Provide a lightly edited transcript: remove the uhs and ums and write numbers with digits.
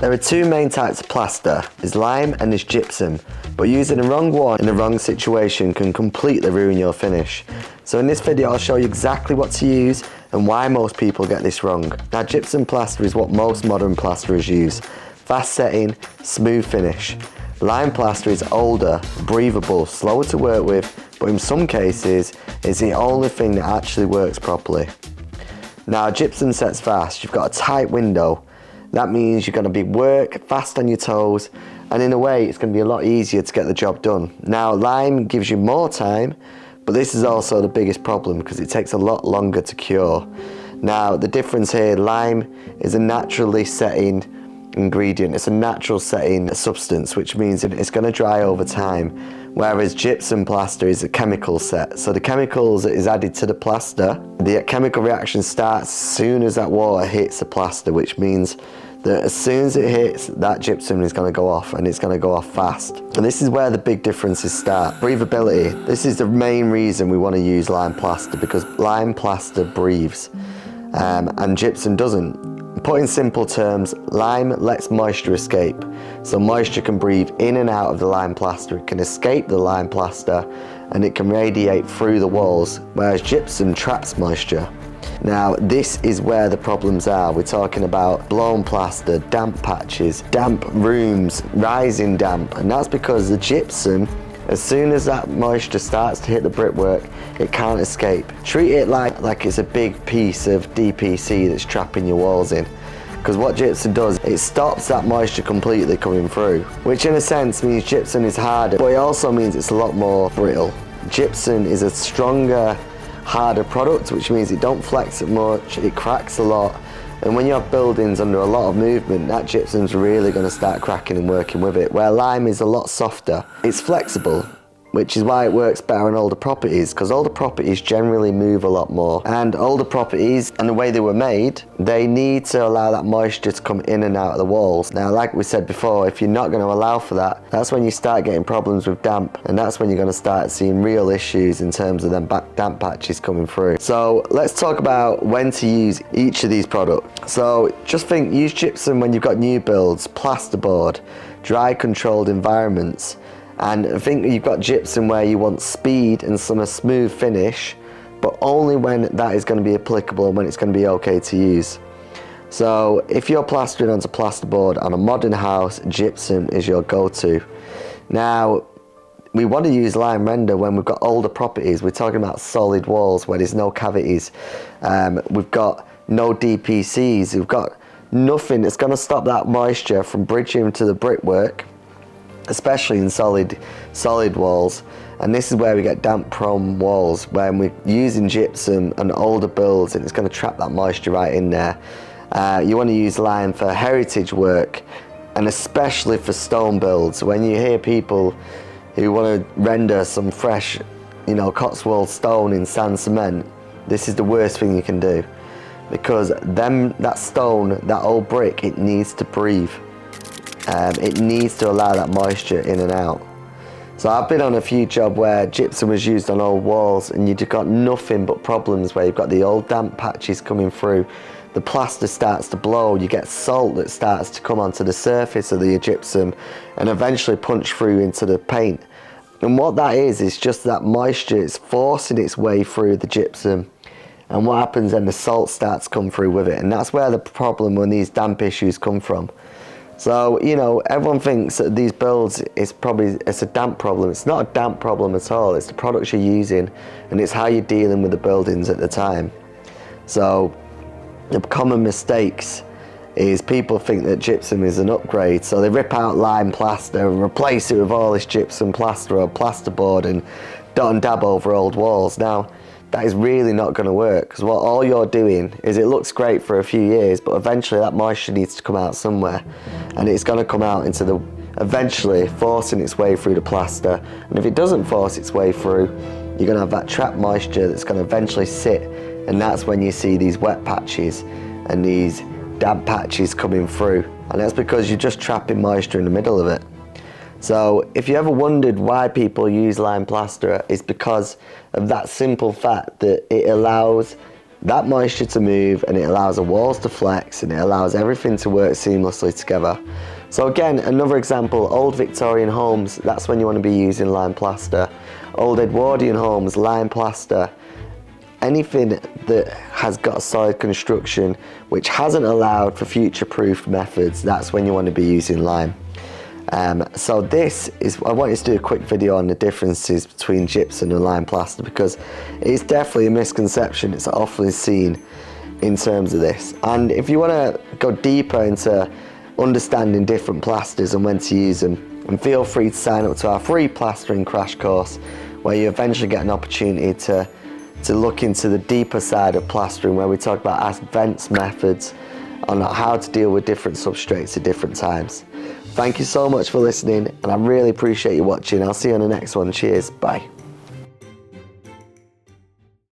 There are two main types of plaster, there's lime and there's gypsum, but using the wrong one in the wrong situation can completely ruin your finish. So in this video I'll show you exactly what to use and why most people get this wrong. Now gypsum plaster is what most modern plasterers use. Fast setting, smooth finish. Lime plaster is older, breathable, slower to work with, but in some cases is the only thing that actually works properly. Now gypsum sets fast, you've got a tight window. That means you're going to be fast on your toes, and in a way it's going to be a lot easier to get the job done. Now lime gives you more time, but this is also the biggest problem because it takes a lot longer to cure. Now the difference here, lime is a naturally setting ingredient, it's a natural setting substance, which means it's going to dry over time, whereas gypsum plaster is a chemical set. So the chemicals that is added to the plaster, the chemical reaction starts as soon as that water hits the plaster, which means that as soon as it hits, that gypsum is going to go off, and it's going to go off fast. And this is where the big differences start. Breathability. This is the main reason we want to use lime plaster, because lime plaster breathes and gypsum doesn't. Put in simple terms, lime lets moisture escape. So moisture can breathe in and out of the lime plaster. It can escape the lime plaster and it can radiate through the walls, whereas gypsum traps moisture. Now this is where the problems are. We're talking about blown plaster, damp patches, damp rooms, rising damp, and that's because the gypsum, as soon as that moisture starts to hit the brickwork, it can't escape. Treat it like it's a big piece of DPC that's trapping your walls in. Because what gypsum does, it stops that moisture completely coming through, which in a sense means gypsum is harder, but it also means it's a lot more brittle. Gypsum is a stronger, harder product, which means it don't flex it much, it cracks a lot, and when you have buildings under a lot of movement, that gypsum's really going to start cracking and working with it, where lime is a lot softer. It's flexible, which is why it works better on older properties, because older properties generally move a lot more, and older properties and the way they were made, they need to allow that moisture to come in and out of the walls. Now like we said before, if you're not going to allow for that, that's when you start getting problems with damp, and that's when you're going to start seeing real issues in terms of them damp patches coming through. So let's talk about when to use each of these products. So just think, use gypsum when you've got new builds, plasterboard, dry controlled environments. And I think you've got gypsum where you want speed and some smooth finish, but only when that is going to be applicable and when it's going to be okay to use. So if you're plastering onto plasterboard on a modern house, gypsum is your go-to. Now we want to use lime render when we've got older properties. We're talking about solid walls where there's no cavities, we've got no DPCs, we've got nothing that's going to stop that moisture from bridging to the brickwork, especially in solid walls. And this is where we get damp prone walls, when we're using gypsum and older builds, and it's going to trap that moisture right in there. You want to use lime for heritage work, and especially for stone builds. When you hear people who want to render some fresh, Cotswold stone in sand cement, this is the worst thing you can do, because that stone, that old brick, it needs to breathe. It needs to allow that moisture in and out. So I've been on a few jobs where gypsum was used on old walls and you've got nothing but problems, where you've got the old damp patches coming through, the plaster starts to blow, you get salt that starts to come onto the surface of the gypsum and eventually punch through into the paint. And what that is just that moisture is forcing its way through the gypsum, and what happens then, the salt starts to come through with it, and that's where the problem when these damp issues come from. So, everyone thinks that these builds it's a damp problem. It's not a damp problem at all. It's the products you're using, and it's how you're dealing with the buildings at the time. So the common mistakes is people think that gypsum is an upgrade, so they rip out lime plaster and replace it with all this gypsum plaster or plasterboard and dot and dab over old walls. Now that is really not going to work, because what all you're doing is, it looks great for a few years, but eventually that moisture needs to come out somewhere, and it's going to come out into eventually forcing its way through the plaster. And if it doesn't force its way through, you're going to have that trapped moisture that's going to eventually sit, and that's when you see these wet patches and these damp patches coming through, and that's because you're just trapping moisture in the middle of it. So if you ever wondered why people use lime plaster, it's because of that simple fact that it allows that moisture to move, and it allows the walls to flex, and it allows everything to work seamlessly together. So again, another example, old Victorian homes, that's when you want to be using lime plaster. Old Edwardian homes, lime plaster. Anything that has got a solid construction which hasn't allowed for future-proof methods, that's when you want to be using lime. So this is, I wanted to do a quick video on the differences between gypsum and lime plaster, because it's definitely a misconception. It's often seen in terms of this. And if you want to go deeper into understanding different plasters and when to use them, and feel free to sign up to our free plastering crash course, where you eventually get an opportunity to look into the deeper side of plastering, where we talk about advanced methods on how to deal with different substrates at different times. Thank you so much for listening, and I really appreciate you watching. I'll see you on the next one. Cheers, bye.